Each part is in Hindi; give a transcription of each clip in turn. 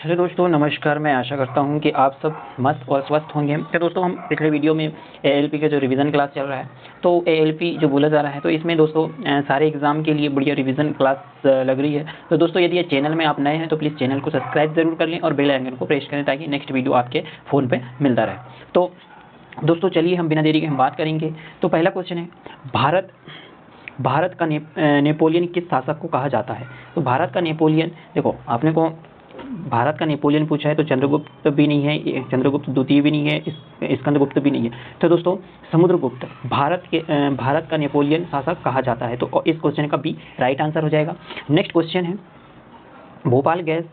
हेलो दोस्तों, नमस्कार। मैं आशा करता हूं कि आप सब मस्त और स्वस्थ होंगे। तो दोस्तों, हम पिछले वीडियो में एएलपी का जो रिवीजन क्लास चल रहा है, तो एएलपी जो बोला जा रहा है, तो इसमें दोस्तों सारे एग्जाम के लिए बढ़िया रिवीजन क्लास लग रही है। तो दोस्तों, यदि ये चैनल में आप नए हैं तो प्लीज़ चैनल को सब्सक्राइब जरूर कर लें और बेल आइकन को प्रेस करें ताकि नेक्स्ट वीडियो आपके फ़ोन पर मिलता रहे। तो दोस्तों चलिए हम बिना देरी के हम बात करेंगे। तो पहला क्वेश्चन है, भारत का नेपोलियन किस शासक को कहा जाता है? तो भारत का नेपोलियन, देखो आपने को भारत का नेपोलियन पूछा है तो चंद्रगुप्त भी नहीं है, चंद्रगुप्त द्वितीय भी नहीं है, स्कंदगुप्त भी नहीं है। तो दोस्तों समुद्रगुप्त भारत का नेपोलियन शासक कहा जाता है। तो इस क्वेश्चन का बी राइट आंसर हो जाएगा। नेक्स्ट क्वेश्चन है, भोपाल गैस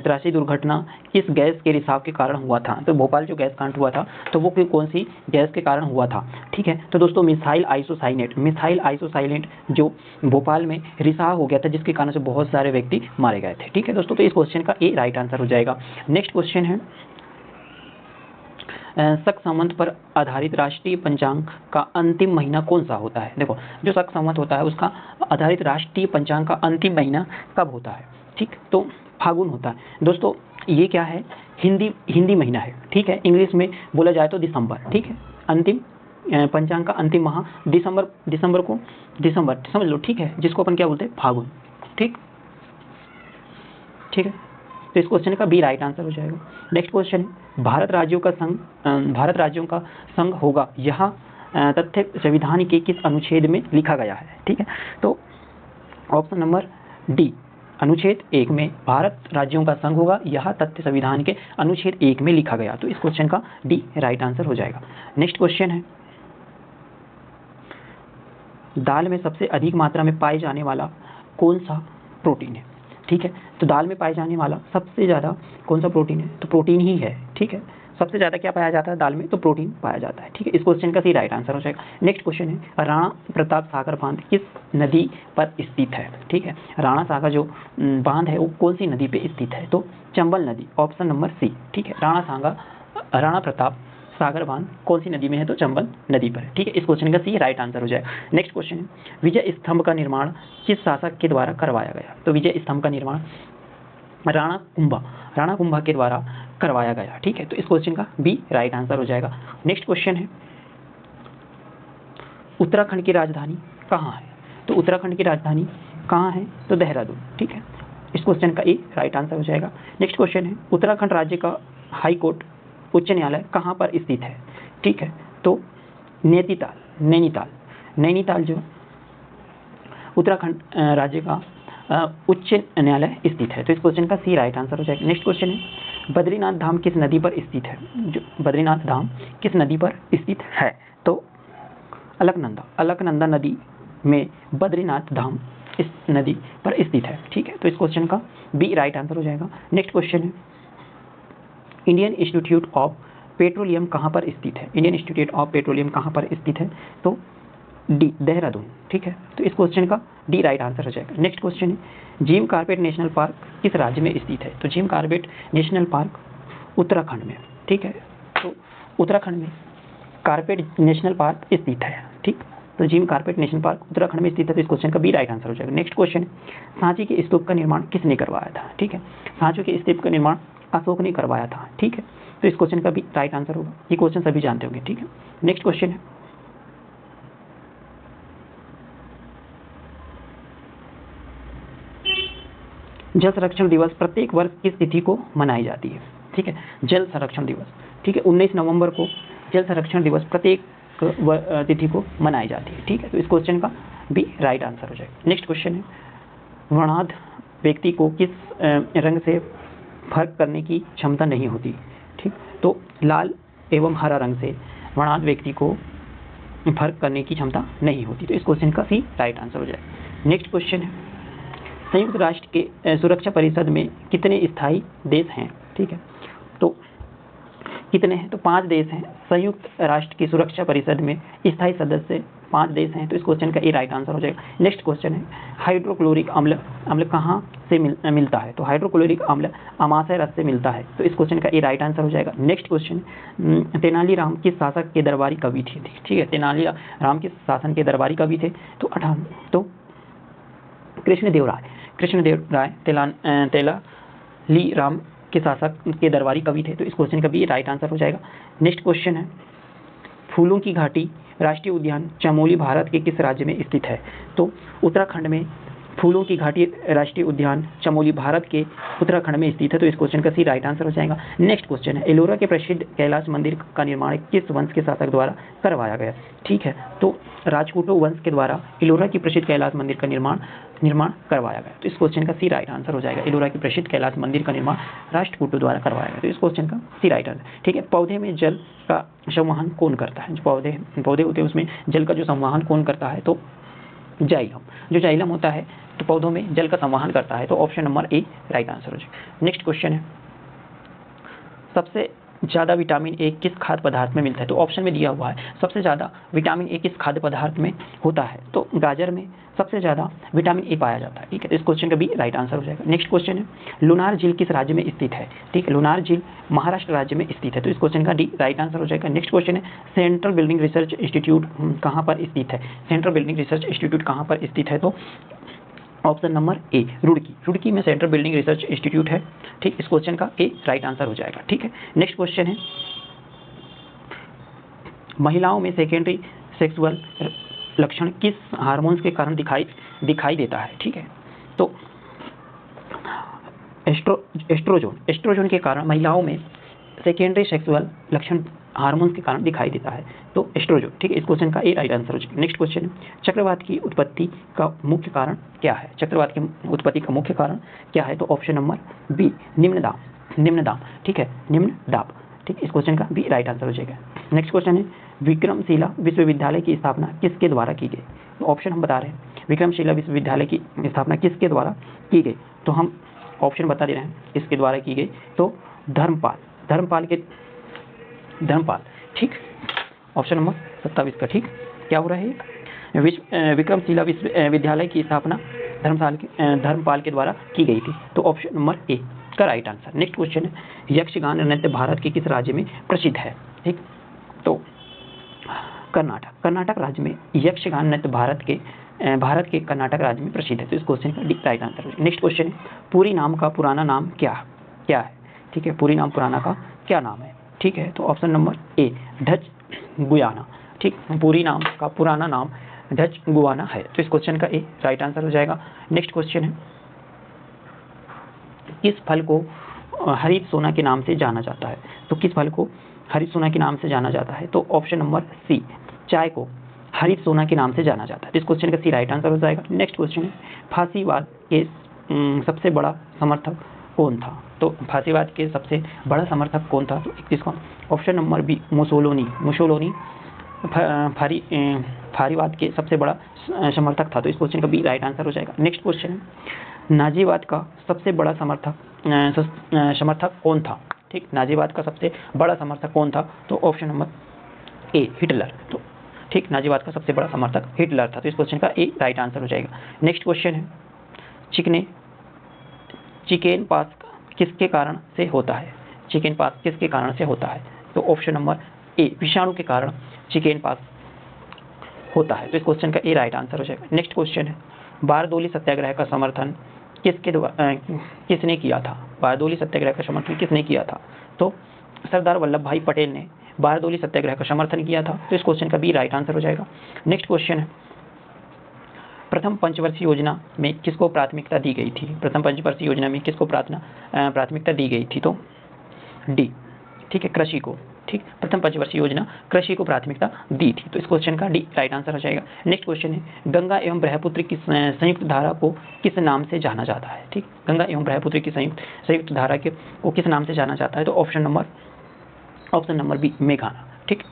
त्रासदी दुर्घटना किस गैस के रिसाव के कारण हुआ था? तो भोपाल जो गैस कांड हुआ था तो वो कौन सी गैस के कारण हुआ था? ठीक है, तो दोस्तों मिथाइल आइसोसाइनेट जो भोपाल में रिसाव हो गया था, जिसके कारण से बहुत सारे व्यक्ति मारे गए थे। ठीक है दोस्तों, तो इस क्वेश्चन का ए राइट आंसर हो जाएगा। नेक्स्ट क्वेश्चन है, शक संवत पर आधारित राष्ट्रीय पंचांग का अंतिम महीना कौन सा होता है? देखो, जो शक संवत होता है उसका आधारित राष्ट्रीय पंचांग का अंतिम महीना कब होता है? ठीक, तो फागुन होता है। दोस्तों ये क्या है? हिंदी महीना है। ठीक है, इंग्लिश में बोला जाए तो दिसंबर। ठीक है, अंतिम पंचांग का अंतिम माह दिसंबर समझ लो। ठीक है, जिसको अपन क्या बोलते हैं? फागुन। ठीक है, तो इस क्वेश्चन का बी राइट आंसर हो जाएगा। नेक्स्ट क्वेश्चन है, भारत राज्यों का संघ होगा, यह तथ्य संविधान के किस अनुच्छेद में लिखा गया है? ठीक है, तो ऑप्शन नंबर डी, अनुच्छेद 1 में भारत राज्यों का संघ होगा, यह तथ्य संविधान के अनुच्छेद 1 में लिखा गया। तो इस क्वेश्चन का डी राइट आंसर हो जाएगा। नेक्स्ट क्वेश्चन है, दाल में सबसे अधिक मात्रा में पाए जाने वाला कौन सा प्रोटीन है? ठीक है, तो दाल में पाए जाने वाला सबसे ज़्यादा कौन सा प्रोटीन है? तो प्रोटीन ही है। ठीक है, सबसे ज़्यादा क्या पाया जाता है दाल में? तो प्रोटीन पाया जाता है। ठीक है, इस क्वेश्चन का सी राइट आंसर हो जाएगा। नेक्स्ट क्वेश्चन है, राणा प्रताप सागर बांध किस नदी पर स्थित है? ठीक है, राणा सागर जो बांध है वो कौन सी नदी पे स्थित है? तो चंबल नदी, ऑप्शन नंबर सी। ठीक है, राणा प्रताप सागर बांध कौन सी नदी में है? तो चंबल नदी पर है। ठीक है, इस क्वेश्चन का सी राइट आंसर हो जाएगा। नेक्स्ट क्वेश्चन है, विजय स्तंभ का निर्माण किस शासक के द्वारा करवाया गया? तो विजय स्तंभ का निर्माण राणा कुंभा के द्वारा करवाया गया। ठीक है, तो इस क्वेश्चन का बी राइट आंसर हो जाएगा। नेक्स्ट क्वेश्चन है, उत्तराखंड की राजधानी कहाँ है? तो उत्तराखंड की राजधानी कहाँ है? तो देहरादून। ठीक है, इस क्वेश्चन का ए राइट आंसर हो जाएगा। नेक्स्ट क्वेश्चन है, उत्तराखंड राज्य का हाई कोर्ट उच्च न्यायालय कहाँ पर स्थित है? ठीक है, तो नैनीताल जो उत्तराखंड राज्य का उच्च न्यायालय स्थित है। तो इस क्वेश्चन का सी राइट आंसर हो जाएगा। नेक्स्ट क्वेश्चन है, बद्रीनाथ धाम किस नदी पर स्थित है? जो बद्रीनाथ धाम किस नदी पर स्थित है? तो अलकनंदा नदी में बद्रीनाथ धाम इस नदी पर स्थित है। ठीक है, तो इस क्वेश्चन का बी राइट आंसर हो जाएगा। नेक्स्ट क्वेश्चन है, इंडियन इंस्टीट्यूट ऑफ पेट्रोलियम कहाँ पर स्थित है? इंडियन इंस्टीट्यूट ऑफ पेट्रोलियम कहाँ पर स्थित है? तो डी, देहरादून। ठीक है, तो इस क्वेश्चन का डी राइट आंसर हो जाएगा। नेक्स्ट क्वेश्चन है, जिम कॉर्बेट नेशनल पार्क किस राज्य में स्थित है? तो Jim Corbett national park Uttarakhand में। ठीक है, तो उत्तराखंड में कॉर्बेट नेशनल पार्क स्थित है। ठीक, तो Jim Corbett national park Uttarakhand में स्थित है। तो इस क्वेश्चन का बी राइट आंसर हो जाएगा। नेक्स्ट क्वेश्चन, सांची के स्तूप का निर्माण किसने करवाया था? ठीक है, सांची के स्तूप का निर्माण अशोक ने करवाया था। ठीक है, तो इस क्वेश्चन का भी राइट आंसर होगा। ये क्वेश्चन सभी जानते होंगे। ठीक है, नेक्स्ट क्वेश्चन है, जल संरक्षण दिवस प्रत्येक वर्ष किस तिथि को मनाई जाती है? ठीक है, जल संरक्षण दिवस। ठीक है, 19 नवंबर को जल संरक्षण दिवस प्रत्येक तिथि को मनाई जाती है। ठीक है, तो इस क्वेश्चन का भी राइट आंसर हो जाएगा। नेक्स्ट क्वेश्चन है, वर्णांध व्यक्ति को किस रंग से फर्क करने की क्षमता नहीं होती? ठीक, तो लाल एवं हरा रंग से वर्णांध व्यक्ति को फर्क करने की क्षमता नहीं होती। तो इस क्वेश्चन का सी राइट आंसर हो जाएगा। नेक्स्ट क्वेश्चन है, संयुक्त राष्ट्र के सुरक्षा परिषद में कितने स्थायी देश हैं? ठीक है, तो कितने हैं? तो 5 देश हैं। संयुक्त राष्ट्र की सुरक्षा परिषद में स्थायी सदस्य 5 देश हैं। तो इस क्वेश्चन का ए राइट आंसर हो जाएगा। नेक्स्ट क्वेश्चन है, हाइड्रोक्लोरिक अम्ल कहाँ से मिलता है? तो हाइड्रोक्लोरिक अम्ल अमाशय रस से मिलता है। तो इस क्वेश्चन का ए राइट आंसर हो जाएगा। नेक्स्ट क्वेश्चन, तेनालीराम किस शासक के दरबारी कवि थे? ठीक है, तेनालीराम किस शासन के दरबारी कवि थे? तो कृष्णदेव राय तेनालीराम के शासक के दरबारी कवि थे, तो इस क्वेश्चन का भी राइट आंसर हो जाएगा। नेक्स्ट क्वेश्चन है, फूलों की घाटी राष्ट्रीय उद्यान चमोली भारत के किस राज्य में स्थित है? तो उत्तराखंड में फूलों की घाटी राष्ट्रीय उद्यान चमोली भारत के उत्तराखंड में स्थित है, तो इस क्वेश्चन का सी राइट आंसर हो जाएगा। नेक्स्ट क्वेश्चन है, एलोरा के प्रसिद्ध कैलाश मंदिर का निर्माण किस वंश के शासक द्वारा करवाया गया? ठीक है, तो राजपूतों वंश के द्वारा एलोरा की प्रसिद्ध कैलाश मंदिर का निर्माण करवाया गया, तो इस क्वेश्चन का सी राइट आंसर हो जाएगा। एलोरा की प्रसिद्ध कैलाश मंदिर का निर्माण राष्ट्रकूटों द्वारा करवाया गया, तो इस क्वेश्चन का सी राइट आंसर। ठीक है, पौधे में जल का संवहन कौन करता है? जो पौधे होते हैं उसमें जल का जो संवहन कौन करता है? तो जाइलम। जो जाइलम होता है तो पौधों में जल का संवहन करता है, तो option number A right answer हो जाएगा। नेक्स्ट क्वेश्चन है, सबसे ज़्यादा विटामिन ए किस खाद्य पदार्थ में मिलता है? तो ऑप्शन में दिया हुआ है सबसे ज़्यादा विटामिन ए किस खाद्य पदार्थ में होता है? तो गाजर में सबसे ज़्यादा विटामिन ए पाया जाता है। ठीक है, तो इस क्वेश्चन का भी राइट आंसर हो जाएगा। नेक्स्ट क्वेश्चन है, लुनार झील किस राज्य में स्थित है? ठीक है, लुनार झील महाराष्ट्र राज्य में स्थित है, तो इस क्वेश्चन का डी राइट आंसर हो जाएगा। नेक्स्ट क्वेश्चन है, सेंट्रल बिल्डिंग रिसर्च इंस्टीट्यूट कहाँ पर स्थित है? सेंट्रल बिल्डिंग रिसर्च इंस्टीट्यूट कहाँ पर स्थित है? तो ऑप्शन नंबर ए रुड़की में सेंट्रल बिल्डिंग रिसर्च इंस्टीट्यूट है। ठीक, इस क्वेश्चन का ए राइट आंसर हो जाएगा। ठीक है, नेक्स्ट क्वेश्चन है, महिलाओं में सेकेंडरी सेक्सुअल लक्षण किस हार्मोन्स के कारण दिखाई देता है? ठीक है, तो एस्ट्रोजन के कारण महिलाओं में सेकेंडरी सेक्सुअल लक्षण हार्मोन्स के कारण दिखाई देता है, तो एस्ट्रोजन। ठीक है, इस क्वेश्चन का ए राइट आंसर हो जाएगा। नेक्स्ट क्वेश्चन है, चक्रवात की उत्पत्ति का मुख्य कारण क्या है? चक्रवात की उत्पत्ति का मुख्य कारण क्या है? तो ऑप्शन नंबर बी निम्न दाब। ठीक है, निम्न दाब। ठीक, इस क्वेश्चन का भी राइट आंसर हो जाएगा। नेक्स्ट क्वेश्चन है, विक्रमशिला विश्वविद्यालय की स्थापना किसके द्वारा की गई? तो ऑप्शन हम बता रहे हैं, विक्रमशिला विश्वविद्यालय की स्थापना किसके द्वारा की गई? तो हम ऑप्शन बता दे रहे हैं किसके द्वारा की गई, तो धर्मपाल। ठीक, ऑप्शन नंबर 27 का ठीक क्या हो रहा है? विक्रमशिला विश्वविद्यालय की स्थापना धर्मपाल के द्वारा की गई थी, तो ऑप्शन नंबर ए का राइट आंसर। नेक्स्ट क्वेश्चन है, यक्षगान नृत्य भारत के किस राज्य में प्रसिद्ध है? ठीक, तो कर्नाटक राज्य में यक्षगान नृत्य भारत के कर्नाटक राज्य में प्रसिद्ध है, तो इस क्वेश्चन का राइट आंसर हो जाएगा। नेक्स्ट क्वेश्चन है, पुरी नाम का पुराना नाम क्या है? ठीक है, पुरी नाम पुराना का क्या नाम है? ठीक है, तो option number A Dutch Guyana. ठीक, पुरी नाम का पुराना नाम डच गुयाना है, तो इस क्वेश्चन का ए राइट आंसर हो जाएगा। नेक्स्ट क्वेश्चन है, किस फल को हरित सोना के नाम से जाना जाता है? तो किस फल को हरित सोना के नाम से जाना जाता है? तो ऑप्शन नंबर सी चाय को हरित सोना के नाम से जाना जाता है, तो इस क्वेश्चन का सी राइट आंसर हो जाएगा। नेक्स्ट क्वेश्चन है, फांसीवाद के सबसे बड़ा समर्थक कौन था? तो फांसीवाद के सबसे बड़ा समर्थक कौन था? तो इसका ऑप्शन नंबर बी मुसोलिनी फारीवाद के सबसे बड़ा समर्थक था, तो इस क्वेश्चन का बी राइट आंसर हो जाएगा। नेक्स्ट क्वेश्चन है, नाजीवाद का सबसे बड़ा समर्थक कौन था? ठीक, नाजीवाद का सबसे बड़ा समर्थक कौन था? तो ऑप्शन नंबर ए हिटलर। तो ठीक, नाजीवाद का सबसे बड़ा समर्थक हिटलर था, तो इस क्वेश्चन का ए राइट आंसर हो जाएगा। नेक्स्ट क्वेश्चन है, चिकेन पास किसके कारण से होता है? चिकेन पास किसके कारण से होता है? तो ऑप्शन नंबर ए विषाणु के कारण चिकेन पास होता है, तो इस क्वेश्चन का ए राइट आंसर हो जाएगा। नेक्स्ट क्वेश्चन है, बारदोली सत्याग्रह का समर्थन किसने किया था? बारदोली सत्याग्रह का समर्थन किसने किया था? तो सरदार वल्लभ भाई पटेल ने बारदोली सत्याग्रह का समर्थन किया था, तो इस क्वेश्चन का भी राइट आंसर हो जाएगा। नेक्स्ट क्वेश्चन है, प्रथम पंचवर्षीय योजना में किसको प्राथमिकता दी गई थी? प्रथम पंचवर्षीय योजना में किसको प्राथमिकता दी गई थी? तो डी। ठीक है, कृषि को। ठीक, प्रथम पंचवर्षीय योजना कृषि को प्राथमिकता दी थी, तो इस क्वेश्चन का डी राइट आंसर हो जाएगा। नेक्स्ट क्वेश्चन है, गंगा एवं ब्रह्मपुत्र की संयुक्त धारा को किस नाम से जाना जाता है? ठीक, गंगा एवं ब्रह्मपुत्र की संयुक्त धारा को किस नाम से जाना जाता है? तो ऑप्शन नंबर बी मेघना। ठीक,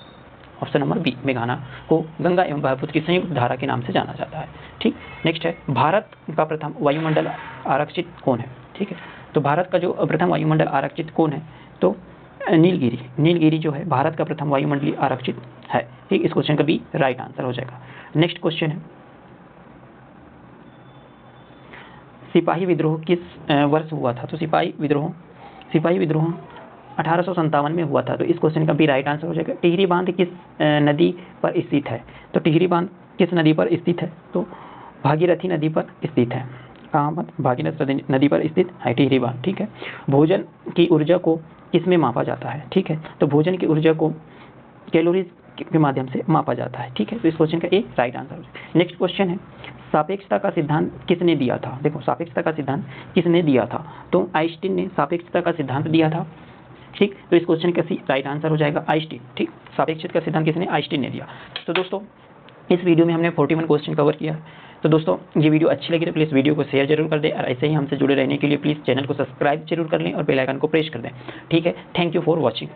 ऑप्शन नंबर बी मेघना को गंगा एवं ब्रह्मपुत्र की संयुक्त धारा के नाम से जाना जाता है। ठीक, नेक्स्ट है, भारत का प्रथम वायुमंडल आरक्षित कौन है? ठीक है, तो भारत का जो प्रथम वायुमंडल आरक्षित कौन है? तो नीलगिरी जो है भारत का प्रथम वायुमंडलीय आरक्षित है। ठीक, इस क्वेश्चन का भी राइट आंसर हो जाएगा। नेक्स्ट क्वेश्चन है, सिपाही विद्रोह किस वर्ष हुआ था? तो सिपाही विद्रोह 1857 में हुआ था, तो इस क्वेश्चन का भी राइट आंसर हो जाएगा। टिहरी बांध किस नदी पर स्थित है? तो टिहरी बांध किस नदी पर स्थित है? तो भागीरथी नदी पर स्थित है। अहमद भागीरथ नदी पर स्थित है टिहरी बांध। ठीक है। भोजन की ऊर्जा को किसमें मापा जाता है? ठीक है, तो भोजन की ऊर्जा को कैलोरीज के माध्यम से मापा जाता है। ठीक है, तो इस क्वेश्चन का ए राइट आंसर। नेक्स्ट क्वेश्चन है, सापेक्षता का सिद्धांत किसने दिया था? देखो, सापेक्षता का सिद्धांत किसने दिया था? तो आइंस्टीन ने सापेक्षता का सिद्धांत दिया था। ठीक, तो इस क्वेश्चन का राइट आंसर हो जाएगा आइंस्टीन। ठीक, सापेक्षता का सिद्धांत किसने? आइंस्टीन ने दिया। तो दोस्तों, इस वीडियो में हमने 41 क्वेश्चन कवर किया। तो दोस्तों, ये वीडियो अच्छी लगी तो प्लीज़ वीडियो को शेयर जरूर कर दें, और ऐसे ही हमसे जुड़े रहने के लिए प्लीज़ चैनल को सब्सक्राइब जरूर कर लें और बेल आइकन को प्रेस कर दें। ठीक है, थैंक यू फॉर वॉचिंग।